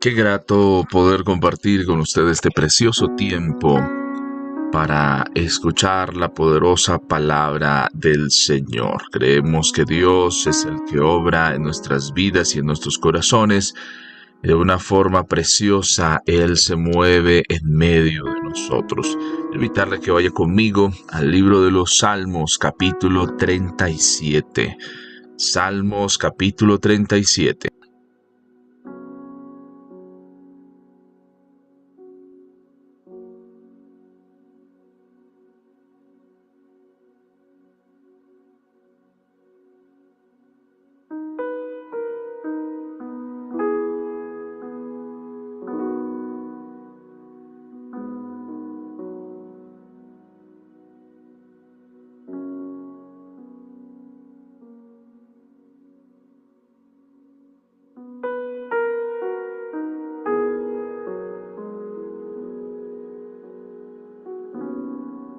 Qué grato poder compartir con ustedes este precioso tiempo para escuchar la poderosa palabra del Señor. Creemos que Dios es el que obra en nuestras vidas y en nuestros corazones. De una forma preciosa, Él se mueve en medio de nosotros. Invitarle a que vaya conmigo al libro de los Salmos, capítulo 37. Salmos, capítulo 37.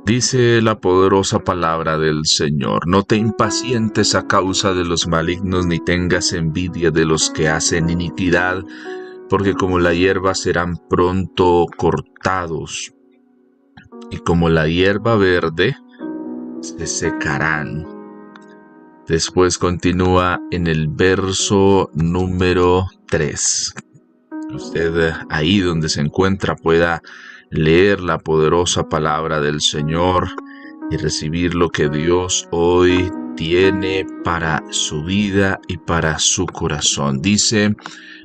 Dice la poderosa palabra del Señor: no te impacientes a causa de los malignos, ni tengas envidia de los que hacen iniquidad, porque como la hierba serán pronto cortados, y como la hierba verde se secarán. Después continúa en el verso número 3. Usted ahí donde se encuentra pueda leer la poderosa palabra del Señor y recibir lo que Dios hoy tiene para su vida y para su corazón. Dice,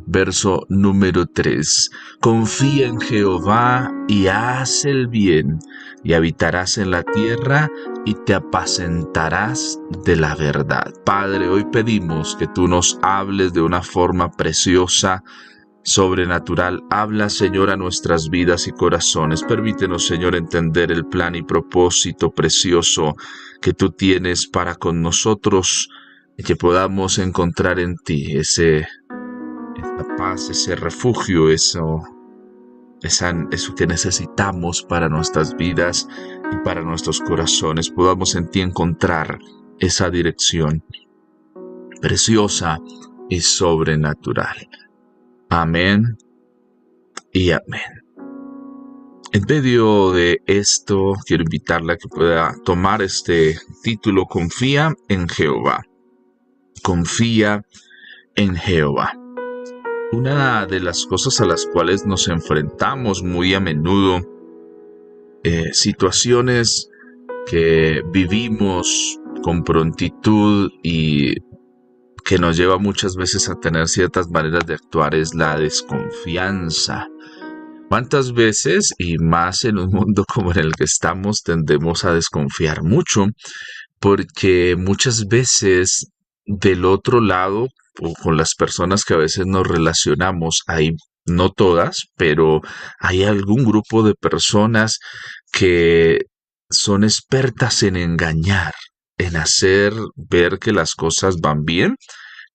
verso número 3: confía en Jehová y haz el bien, y habitarás en la tierra y te apacentarás de la verdad. Padre, hoy pedimos que tú nos hables de una forma preciosa, sobrenatural. Habla, Señor, a nuestras vidas y corazones. Permítenos, Señor, entender el plan y propósito precioso que tú tienes para con nosotros, y que podamos encontrar en ti esa paz, ese refugio, eso que necesitamos para nuestras vidas y para nuestros corazones. Podamos en ti encontrar esa dirección preciosa y sobrenatural. Amén y amén. En medio de esto, quiero invitarle a que pueda tomar este título: Confía en Jehová. Confía en Jehová. Una de las cosas a las cuales nos enfrentamos muy a menudo, situaciones que vivimos con prontitud y que nos lleva muchas veces a tener ciertas maneras de actuar, es la desconfianza. ¿Cuántas veces, y más en un mundo como en el que estamos, tendemos a desconfiar mucho? Porque muchas veces del otro lado, o con las personas que a veces nos relacionamos, hay, no todas, pero hay algún grupo de personas que son expertas en engañar, en hacer ver que las cosas van bien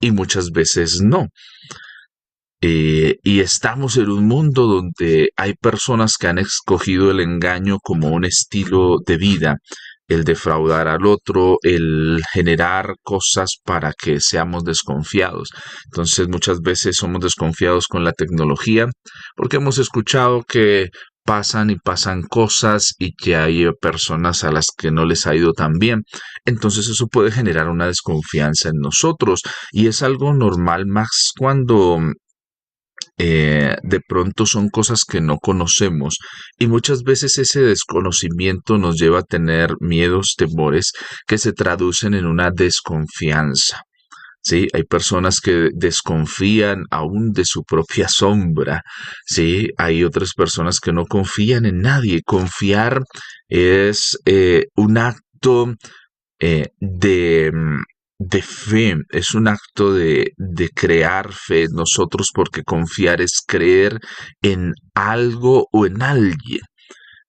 y muchas veces no. Y estamos en un mundo donde hay personas que han escogido el engaño como un estilo de vida, el defraudar al otro, el generar cosas para que seamos desconfiados. Entonces muchas veces somos desconfiados con la tecnología porque hemos escuchado que pasan y pasan cosas y que hay personas a las que no les ha ido tan bien. Entonces eso puede generar una desconfianza en nosotros, y es algo normal, más cuando de pronto son cosas que no conocemos, y muchas veces ese desconocimiento nos lleva a tener miedos, temores que se traducen en una desconfianza. Sí, hay personas que desconfían aún de su propia sombra. Sí, hay otras personas que no confían en nadie. Confiar es un acto de fe, es un acto de crear fe en nosotros, porque confiar es creer en algo o en alguien.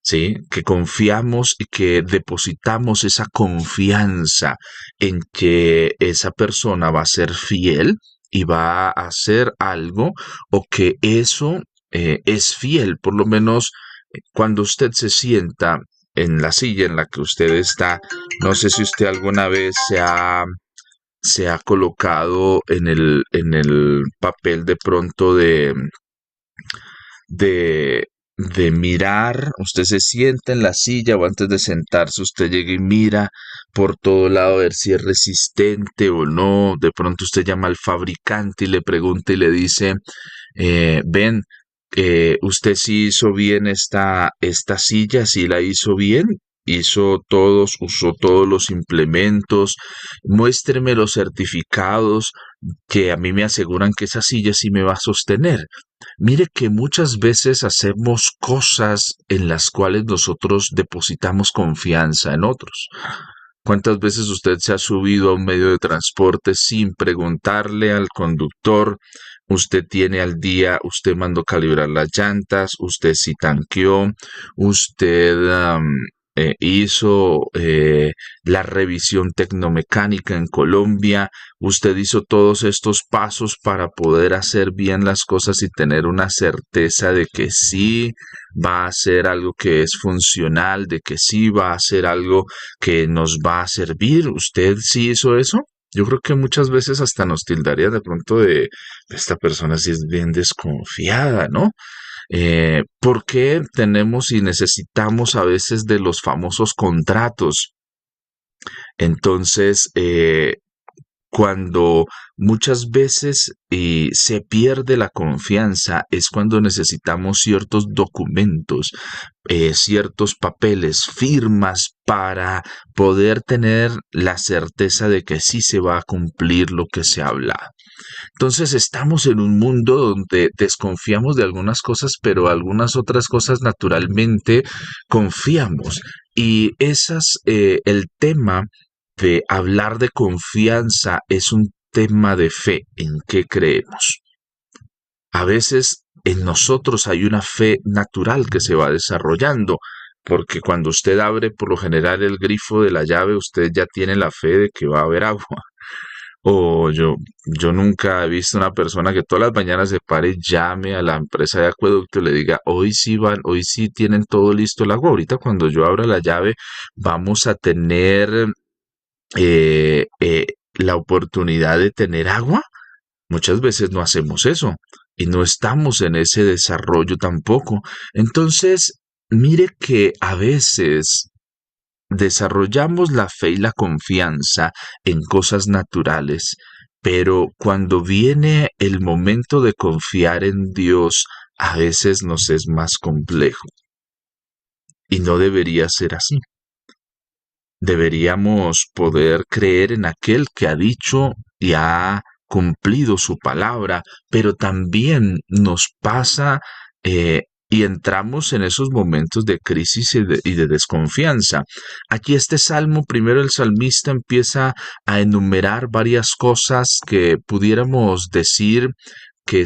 ¿Sí? Que confiamos y que depositamos esa confianza en que esa persona va a ser fiel y va a hacer algo, o que eso es fiel. Por lo menos cuando usted se sienta en la silla en la que usted está, no sé si usted alguna vez se ha colocado en el papel de pronto de mirar, usted se sienta en la silla o antes de sentarse, usted llega y mira por todo lado a ver si es resistente o no. De pronto usted llama al fabricante y le pregunta y le dice, ven, usted sí hizo bien esta silla, sí la hizo bien. Usó todos los implementos, muéstreme los certificados que a mí me aseguran que esa silla sí me va a sostener. Mire que muchas veces hacemos cosas en las cuales nosotros depositamos confianza en otros. ¿Cuántas veces usted se ha subido a un medio de transporte sin preguntarle al conductor? Usted tiene al día, usted mandó calibrar las llantas, usted sí tanqueó, usted hizo la revisión tecnomecánica en Colombia, usted hizo todos estos pasos para poder hacer bien las cosas y tener una certeza de que sí va a ser algo que es funcional, de que sí va a ser algo que nos va a servir. ¿Usted sí hizo eso? Yo creo que muchas veces hasta nos tildaría de pronto de esta persona sí es bien desconfiada, ¿no? ¿Por qué tenemos y necesitamos a veces de los famosos contratos? Entonces, cuando muchas veces se pierde la confianza es cuando necesitamos ciertos documentos, ciertos papeles, firmas para poder tener la certeza de que sí se va a cumplir lo que se habla. Entonces estamos en un mundo donde desconfiamos de algunas cosas, pero algunas otras cosas naturalmente confiamos. Y el tema de hablar de confianza es un tema de fe, en qué creemos. A veces en nosotros hay una fe natural que se va desarrollando, porque cuando usted abre por lo general el grifo de la llave, usted ya tiene la fe de que va a haber agua. Yo nunca he visto una persona que todas las mañanas se pare y llame a la empresa de acueducto y le diga, hoy sí tienen todo listo el agua. Ahorita cuando yo abra la llave vamos a tener la oportunidad de tener agua. Muchas veces no hacemos eso y no estamos en ese desarrollo tampoco. Entonces, mire que a veces desarrollamos la fe y la confianza en cosas naturales, pero cuando viene el momento de confiar en Dios, a veces nos es más complejo. Y no debería ser así. Deberíamos poder creer en aquel que ha dicho y ha cumplido su palabra, pero también nos pasa y entramos en esos momentos de crisis y de desconfianza. Aquí este salmo, primero el salmista empieza a enumerar varias cosas que pudiéramos decir que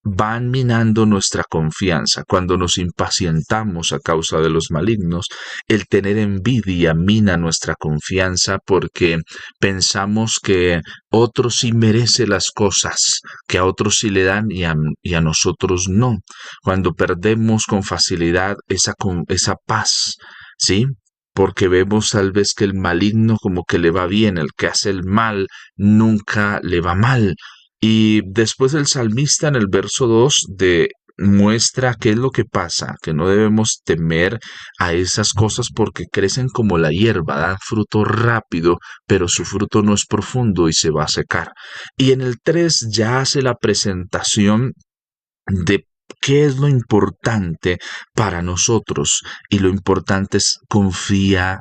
van minando nuestra confianza. Cuando nos impacientamos a causa de los malignos, el tener envidia mina nuestra confianza porque pensamos que otros sí merece las cosas, que a otros sí le dan y a nosotros no. Cuando perdemos con facilidad esa paz, ¿sí? Porque vemos tal vez que el maligno como que le va bien, el que hace el mal nunca le va mal. Y después el salmista en el verso 2 muestra qué es lo que pasa, que no debemos temer a esas cosas porque crecen como la hierba, dan fruto rápido, pero su fruto no es profundo y se va a secar. Y en el 3 ya hace la presentación de qué es lo importante para nosotros y lo importante es confiar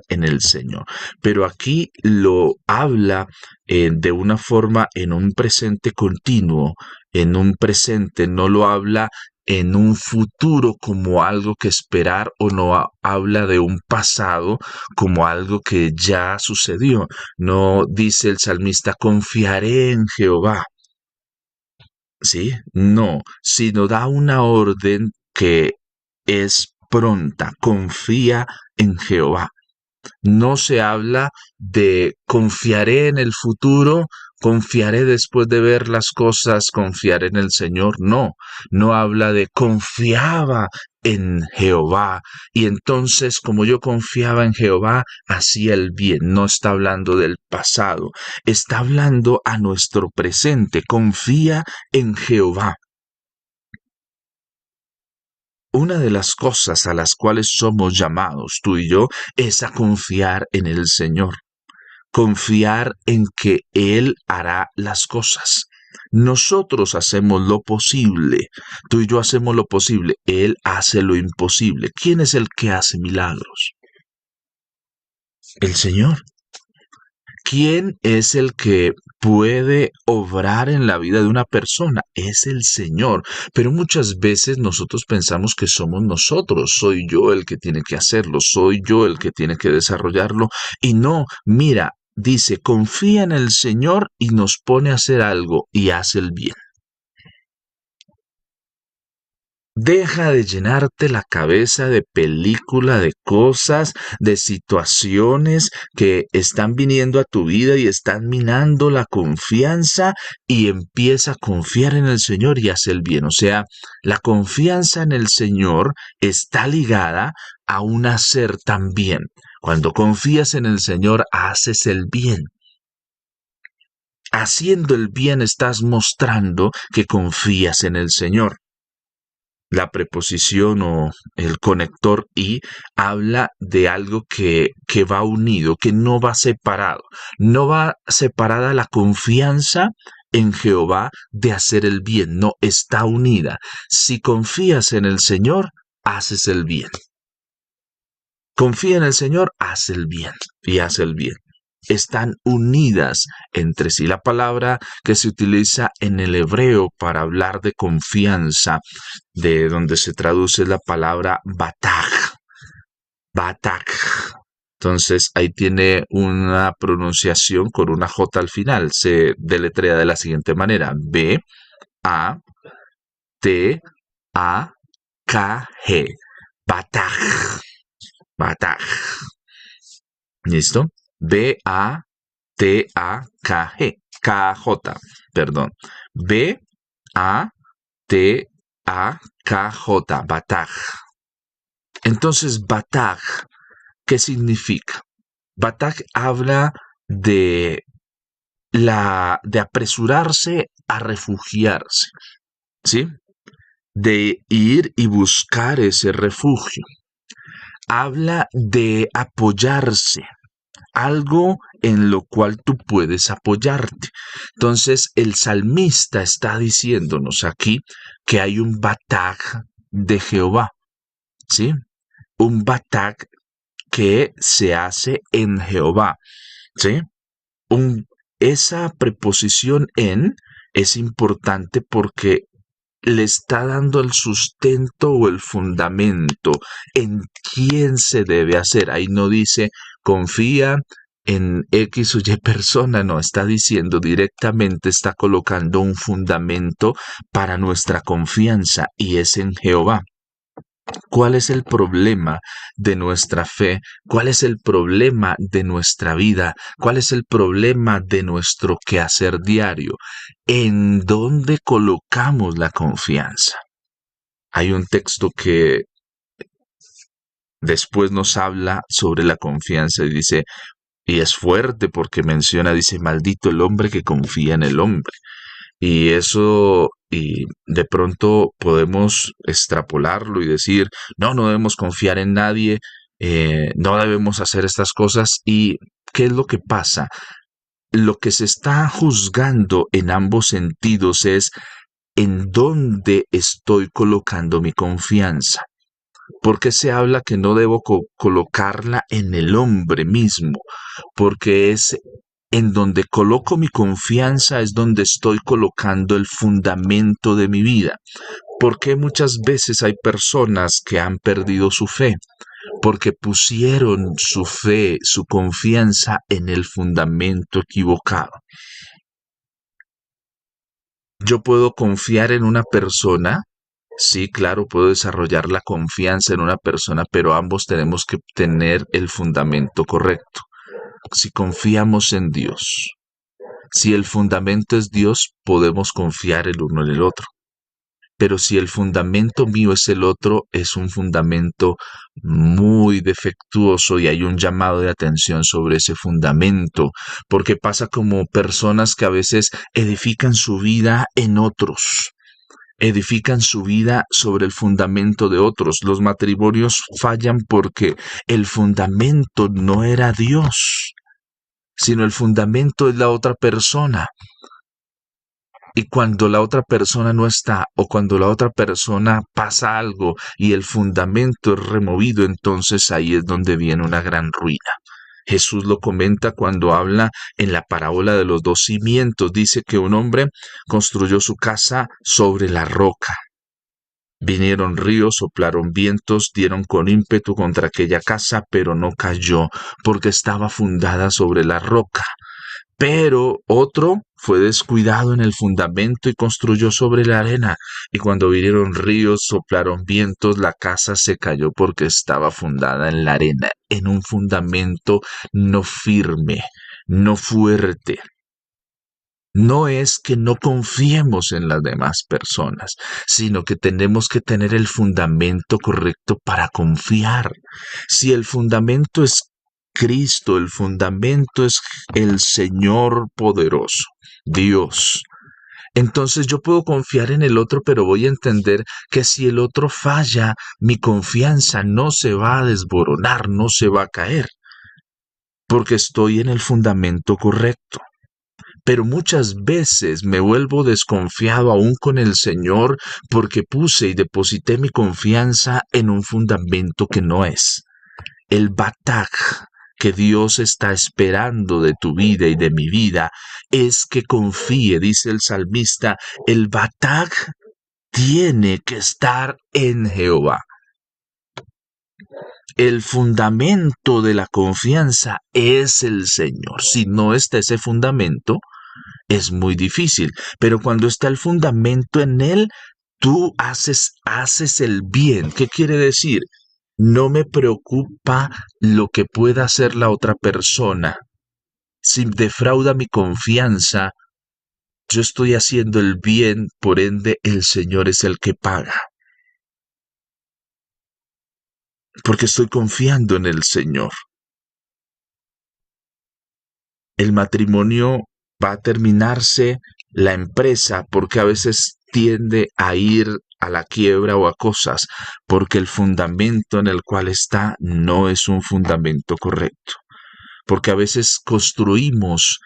en el Señor. Pero aquí lo habla de una forma en un presente continuo, en un presente, no lo habla en un futuro como algo que esperar o no habla de un pasado como algo que ya sucedió. No dice el salmista, confiaré en Jehová. ¿Sí? No, sino da una orden que es pronta, confía en Jehová. No se habla de confiaré en el futuro, confiaré después de ver las cosas, confiaré en el Señor. No, no habla de confiaba en Jehová y entonces como yo confiaba en Jehová, hacía el bien. No está hablando del pasado, está hablando a nuestro presente. Confía en Jehová. una de las cosas a las cuales somos llamados tú y yo es a confiar en el Señor, confiar en que Él hará las cosas. Nosotros hacemos lo posible, tú y yo hacemos lo posible, Él hace lo imposible. ¿Quién es el que hace milagros? El Señor. ¿Quién es el que puede obrar en la vida de una persona? Es el Señor. Pero muchas veces nosotros pensamos que somos nosotros. Soy yo el que tiene que hacerlo. Soy yo el que tiene que desarrollarlo. Y no, mira, dice, confía en el Señor y nos pone a hacer algo y hace el bien. Deja de llenarte la cabeza de película, de cosas, de situaciones que están viniendo a tu vida y están minando la confianza y empieza a confiar en el Señor y hace el bien. O sea, la confianza en el Señor está ligada a un hacer también. Cuando confías en el Señor, haces el bien. Haciendo el bien estás mostrando que confías en el Señor. La preposición o el conector y habla de algo que va unido, que no va separado. No va separada la confianza en Jehová de hacer el bien, no, está unida. Si confías en el Señor, haces el bien. Confía en el Señor, haz el bien y haz el bien. Están unidas entre sí. La palabra que se utiliza en el hebreo para hablar de confianza, de donde se traduce la palabra bataj. Bataj. Entonces ahí tiene una pronunciación con una J al final. Se deletrea de la siguiente manera. B, A, T, A, K, G. Bataj. Bataj. ¿Listo? B-A-T-A-K-G. K-J, perdón. B-A-T-A-K-J. Bataj. Entonces, bataj, ¿qué significa? Bataj habla de de apresurarse a refugiarse, ¿sí? De ir y buscar ese refugio. Habla de apoyarse, algo en lo cual tú puedes apoyarte. Entonces el salmista está diciéndonos aquí que hay un bataj de Jehová, ¿sí? Un bataj que se hace en Jehová, ¿sí? Esa preposición en es importante porque le está dando el sustento o el fundamento en quién se debe hacer. Ahí no dice confía en X o Y persona, no, está diciendo directamente, está colocando un fundamento para nuestra confianza y es en Jehová. ¿Cuál es el problema de nuestra fe? ¿Cuál es el problema de nuestra vida? ¿Cuál es el problema de nuestro quehacer diario? ¿En dónde colocamos la confianza? Hay un texto que después nos habla sobre la confianza y dice, y es fuerte porque menciona, dice, maldito el hombre que confía en el hombre. Y eso, y de pronto podemos extrapolarlo y decir, no, no debemos confiar en nadie, no debemos hacer estas cosas. ¿Y qué es lo que pasa? Lo que se está juzgando en ambos sentidos es en dónde estoy colocando mi confianza. ¿Por qué se habla que no debo colocarla en el hombre mismo? Porque es en donde coloco mi confianza, es donde estoy colocando el fundamento de mi vida. ¿Por qué muchas veces hay personas que han perdido su fe? Porque pusieron su fe, su confianza en el fundamento equivocado. Yo puedo confiar en una persona. Sí, claro, puedo desarrollar la confianza en una persona, pero ambos tenemos que tener el fundamento correcto. Si confiamos en Dios, si el fundamento es Dios, podemos confiar el uno en el otro. Pero si el fundamento mío es el otro, es un fundamento muy defectuoso y hay un llamado de atención sobre ese fundamento, porque pasa como personas que a veces edifican su vida en otros. edifican su vida sobre el fundamento de otros. Los matrimonios fallan porque el fundamento no era Dios, sino el fundamento es la otra persona. Y cuando la otra persona no está o cuando la otra persona pasa algo y el fundamento es removido, entonces ahí es donde viene una gran ruina. Jesús lo comenta cuando habla en la parábola de los dos cimientos. Dice que un hombre construyó su casa sobre la roca. Vinieron ríos, soplaron vientos, dieron con ímpetu contra aquella casa, pero no cayó, porque estaba fundada sobre la roca. Pero otro fue descuidado en el fundamento y construyó sobre la arena. Y cuando vinieron ríos, soplaron vientos, la casa se cayó porque estaba fundada en la arena, en un fundamento no firme, no fuerte. No es que no confiemos en las demás personas, sino que tenemos que tener el fundamento correcto para confiar. Si el fundamento es Cristo, el fundamento es el Señor poderoso, Dios. Entonces yo puedo confiar en el otro, pero voy a entender que si el otro falla, mi confianza no se va a desboronar, no se va a caer, porque estoy en el fundamento correcto. Pero muchas veces me vuelvo desconfiado aún con el Señor porque puse y deposité mi confianza en un fundamento que no es. El batag que Dios está esperando de tu vida y de mi vida es que confíe, dice el salmista, el batag tiene que estar en Jehová. El fundamento de la confianza es el Señor. Si no está ese fundamento, es muy difícil. Pero cuando está el fundamento en él, tú haces el bien. ¿Qué quiere decir? No me preocupa lo que pueda hacer la otra persona. Si defrauda mi confianza, yo estoy haciendo el bien, por ende el Señor es el que paga. Porque estoy confiando en el Señor. El matrimonio va a terminarse, la empresa, porque a veces tiende a ir a la quiebra o a cosas, porque el fundamento en el cual está no es un fundamento correcto. Porque a veces construimos,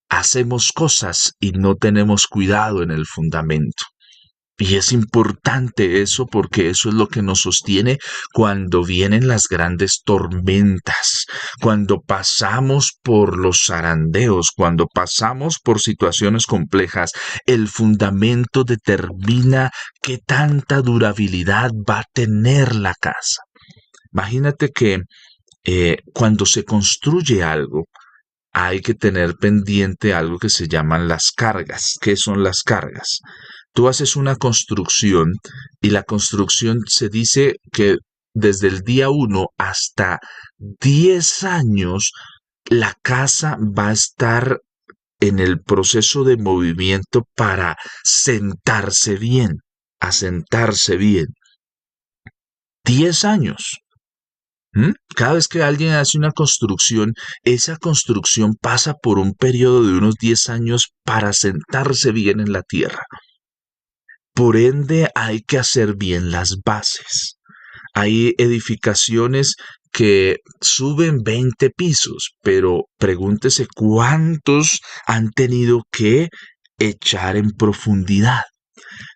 hacemos cosas y no tenemos cuidado en el fundamento. Y es importante eso porque eso es lo que nos sostiene cuando vienen las grandes tormentas, cuando pasamos por los zarandeos, cuando pasamos por situaciones complejas. El fundamento determina qué tanta durabilidad va a tener la casa. Imagínate que cuando se construye algo, hay que tener pendiente algo que se llaman las cargas. ¿Qué son las cargas? Tú haces una construcción y la construcción se dice que desde el día 1 hasta 10 años la casa va a estar en el proceso de movimiento para sentarse bien, asentarse bien. 10 años. Cada vez que alguien hace una construcción, esa construcción pasa por un periodo de unos 10 años para sentarse bien en la tierra. Por ende, hay que hacer bien las bases. Hay edificaciones que suben 20 pisos, pero pregúntese cuántos han tenido que echar en profundidad.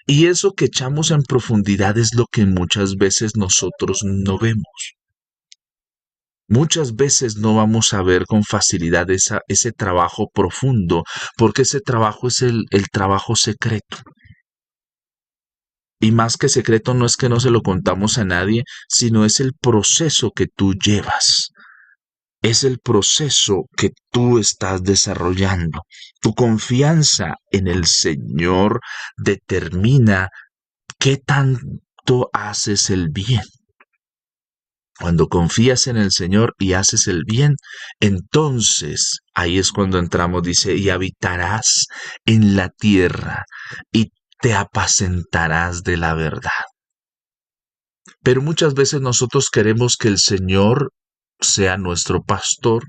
Y eso que echamos en profundidad es lo que muchas veces nosotros no vemos. Muchas veces no vamos a ver con facilidad ese trabajo profundo, porque ese trabajo es el trabajo secreto. Y más que secreto no es que no se lo contamos a nadie, sino es el proceso que tú llevas. Es el proceso que tú estás desarrollando. Tu confianza en el Señor determina qué tanto haces el bien. Cuando confías en el Señor y haces el bien, entonces ahí es cuando entramos, dice, y habitarás en la tierra y te apacentarás de la verdad. Pero muchas veces nosotros queremos que el Señor sea nuestro pastor,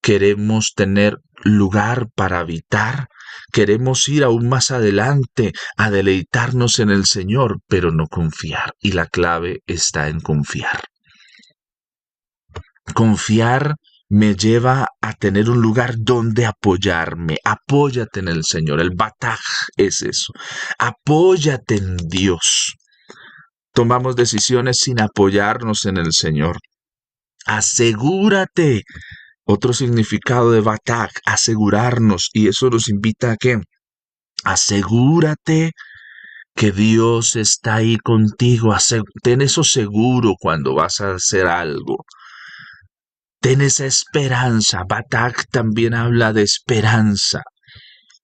queremos tener lugar para habitar, Queremos ir aún más adelante a deleitarnos en el Señor, pero no confiar. Y la clave está en confiar. Confiar me lleva a tener un lugar donde apoyarme. Apóyate en el Señor. El bataj es eso. Apóyate en Dios. Tomamos decisiones sin apoyarnos en el Señor. Asegúrate. Otro significado de bataj, asegurarnos. Y eso nos invita a ¿qué? Asegúrate que Dios está ahí contigo. Ten eso seguro cuando vas a hacer algo. Ten esa esperanza. Batak también habla de esperanza,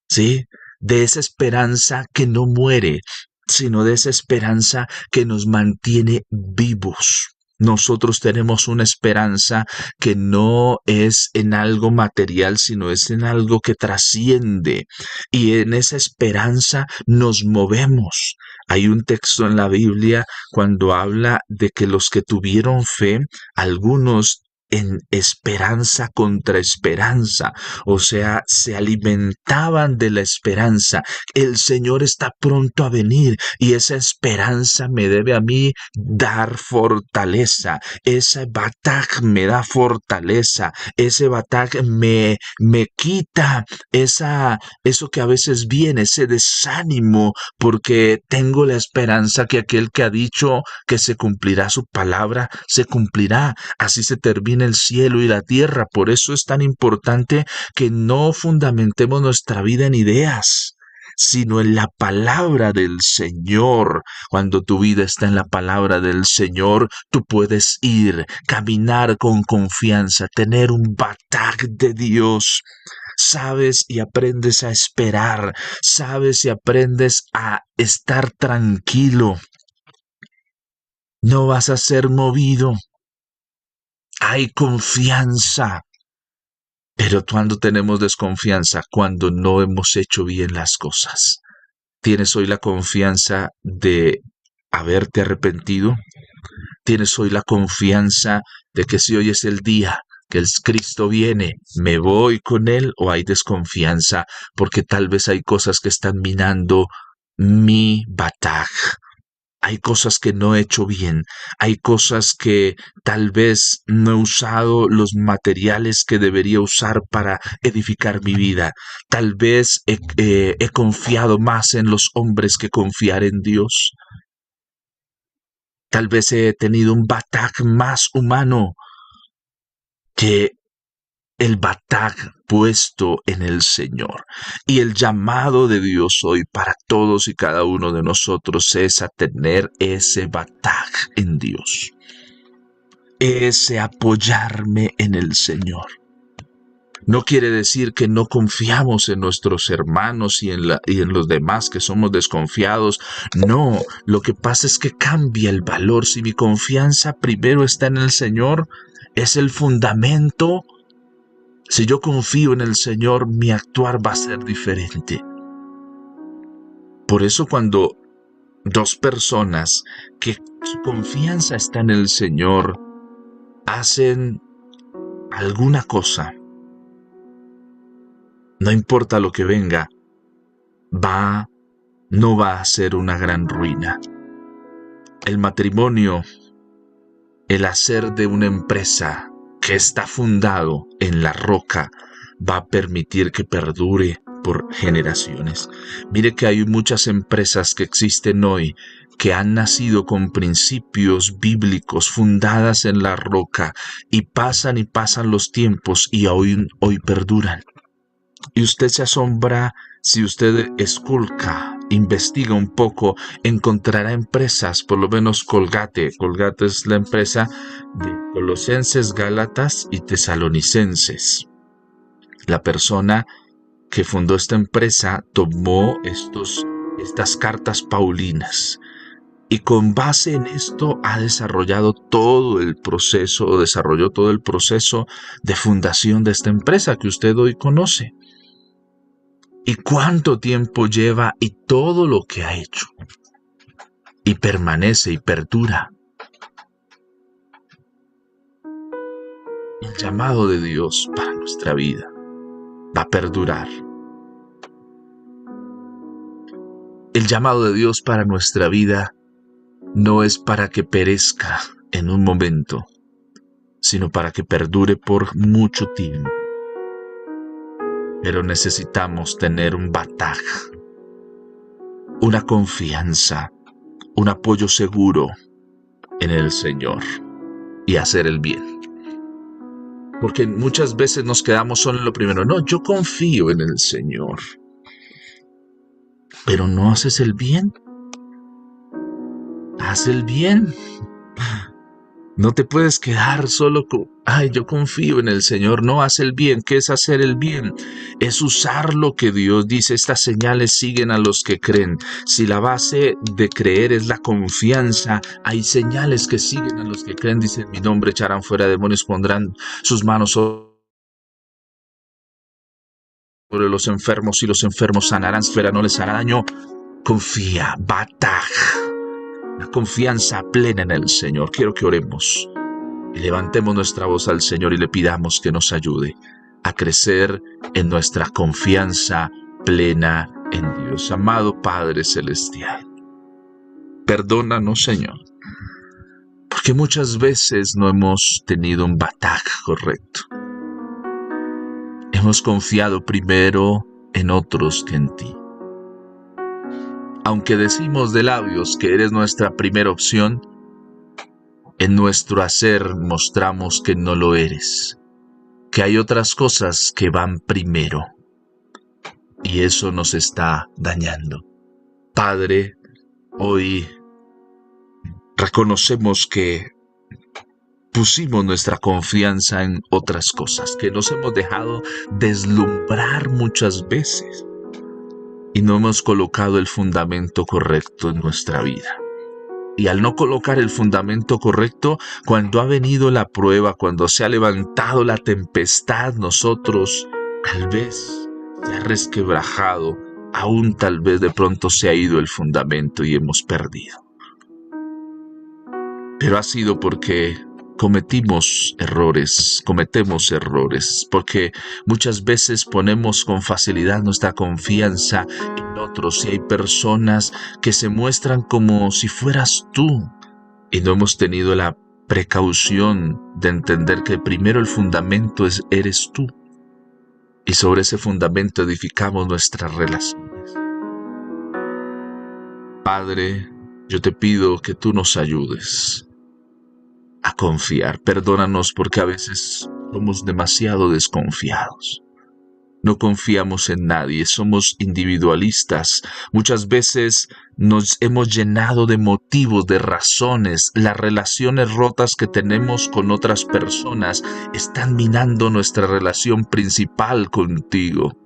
¿sí? De esa esperanza que no muere, sino de esa esperanza que nos mantiene vivos. Nosotros tenemos una esperanza que no es en algo material, sino es en algo que trasciende. Y en esa esperanza nos movemos. Hay un texto en la Biblia cuando habla de que los que tuvieron fe, algunos en esperanza contra esperanza, o sea, se alimentaban de la esperanza. El Señor está pronto a venir y esa esperanza me debe a mí dar fortaleza. Ese bataj me da fortaleza. Ese bataj me quita eso que a veces viene, ese desánimo, porque tengo la esperanza que aquel que ha dicho que se cumplirá su palabra, se cumplirá. Así se termina el cielo y la tierra. Por eso es tan importante que no fundamentemos nuestra vida en ideas, sino en la palabra del Señor. Cuando tu vida está en la palabra del Señor, tú puedes ir, caminar con confianza, tener un bataj de Dios. Sabes y aprendes a esperar, sabes y aprendes a estar tranquilo. No vas a ser movido. Hay confianza. Pero cuando tenemos desconfianza, cuando no hemos hecho bien las cosas. ¿Tienes hoy la confianza de haberte arrepentido? ¿Tienes hoy la confianza de que si hoy es el día que el Cristo viene, me voy con Él? ¿O hay desconfianza porque tal vez hay cosas que están minando mi bataj? Hay cosas que no he hecho bien, hay cosas que tal vez no he usado los materiales que debería usar para edificar mi vida. Tal vez he confiado más en los hombres que confiar en Dios. Tal vez he tenido un bataj más humano que el bataj puesto en el Señor. Y el llamado de Dios hoy para todos y cada uno de nosotros es a tener ese bataj en Dios. Ese apoyarme en el Señor. No quiere decir que no confiamos en nuestros hermanos y en los demás que somos desconfiados. No, lo que pasa es que cambia el valor. Si mi confianza primero está en el Señor, es el fundamento. Si yo confío en el Señor, mi actuar va a ser diferente. Por eso cuando dos personas que su confianza está en el Señor hacen alguna cosa, no importa lo que venga, no va a ser una gran ruina. El matrimonio, el hacer de una empresa que está fundado en la roca, va a permitir que perdure por generaciones. Mire que hay muchas empresas que existen hoy que han nacido con principios bíblicos fundadas en la roca y pasan los tiempos y hoy perduran. Y usted se asombra si usted esculca, investiga un poco, encontrará empresas, por lo menos Colgate. Colgate es la empresa de Colosenses, Gálatas y Tesalonicenses. La persona que fundó esta empresa tomó estas cartas paulinas y con base en esto desarrolló todo el proceso de fundación de esta empresa que usted hoy conoce. ¿Y cuánto tiempo lleva y todo lo que ha hecho? Y permanece y perdura. El llamado de Dios para nuestra vida va a perdurar. llamado de Dios para nuestra vida no es para que perezca en un momento, sino para que perdure por mucho tiempo. Pero necesitamos tener un bataj, una confianza, un apoyo seguro en el Señor y hacer el bien. Porque muchas veces nos quedamos solo en lo primero. No, yo confío en el Señor. Pero no haces el bien. Haz el bien. No te puedes quedar solo con, ay, yo confío en el Señor. No, haz el bien. ¿Qué es hacer el bien? Es usar lo que Dios dice. Estas señales siguen a los que creen. Si la base de creer es la confianza, hay señales que siguen a los que creen. Dice, en mi nombre echarán fuera demonios, pondrán sus manos sobre los enfermos y los enfermos sanarán. Fuera no les hará daño. Confía, bataj. La confianza plena en el Señor. Quiero que oremos y levantemos nuestra voz al Señor y le pidamos que nos ayude a crecer en nuestra confianza plena en Dios. Amado Padre Celestial, perdónanos, Señor, porque muchas veces no hemos tenido un bataj correcto. Hemos confiado primero en otros que en ti. Aunque decimos de labios que eres nuestra primera opción, en nuestro hacer mostramos que no lo eres, que hay otras cosas que van primero, y eso nos está dañando. Padre, hoy reconocemos que pusimos nuestra confianza en otras cosas, que nos hemos dejado deslumbrar muchas veces y no hemos colocado el fundamento correcto en nuestra vida. Y al no colocar el fundamento correcto, cuando ha venido la prueba, cuando se ha levantado la tempestad, nosotros tal vez se ha resquebrajado, aún tal vez de pronto se ha ido el fundamento y hemos perdido. Pero ha sido porque cometemos errores, porque muchas veces ponemos con facilidad nuestra confianza en otros y hay personas que se muestran como si fueras tú y no hemos tenido la precaución de entender que primero el fundamento eres tú y sobre ese fundamento edificamos nuestras relaciones. Padre, yo te pido que tú nos ayudes a confiar. Perdónanos porque a veces somos demasiado desconfiados. No confiamos en nadie, somos individualistas. Muchas veces nos hemos llenado de motivos, de razones. Las relaciones rotas que tenemos con otras personas están minando nuestra relación principal contigo.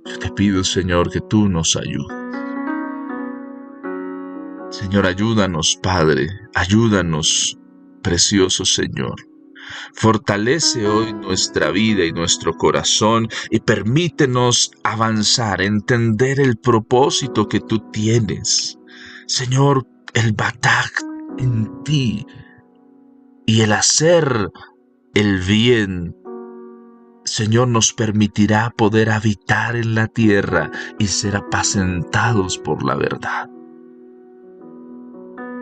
Yo te pido, Señor, que tú nos ayudes. Señor, ayúdanos, Padre, ayúdanos, precioso Señor. Fortalece hoy nuestra vida y nuestro corazón y permítenos avanzar, entender el propósito que tú tienes. Señor, el bataj en ti y el hacer el bien, Señor, nos permitirá poder habitar en la tierra y ser apacentados por la verdad.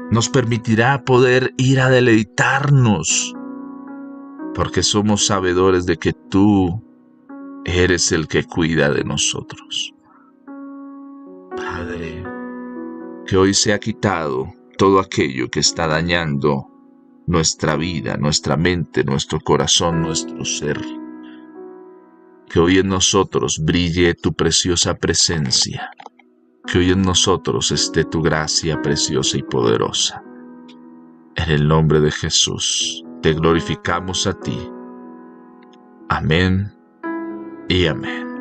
Nos permitirá poder ir a deleitarnos, porque somos sabedores de que tú eres el que cuida de nosotros. Padre, que hoy se ha quitado todo aquello que está dañando nuestra vida, nuestra mente, nuestro corazón, nuestro ser. Que hoy en nosotros brille tu preciosa presencia. Que hoy en nosotros esté tu gracia preciosa y poderosa. En el nombre de Jesús, te glorificamos a ti. Amén y amén.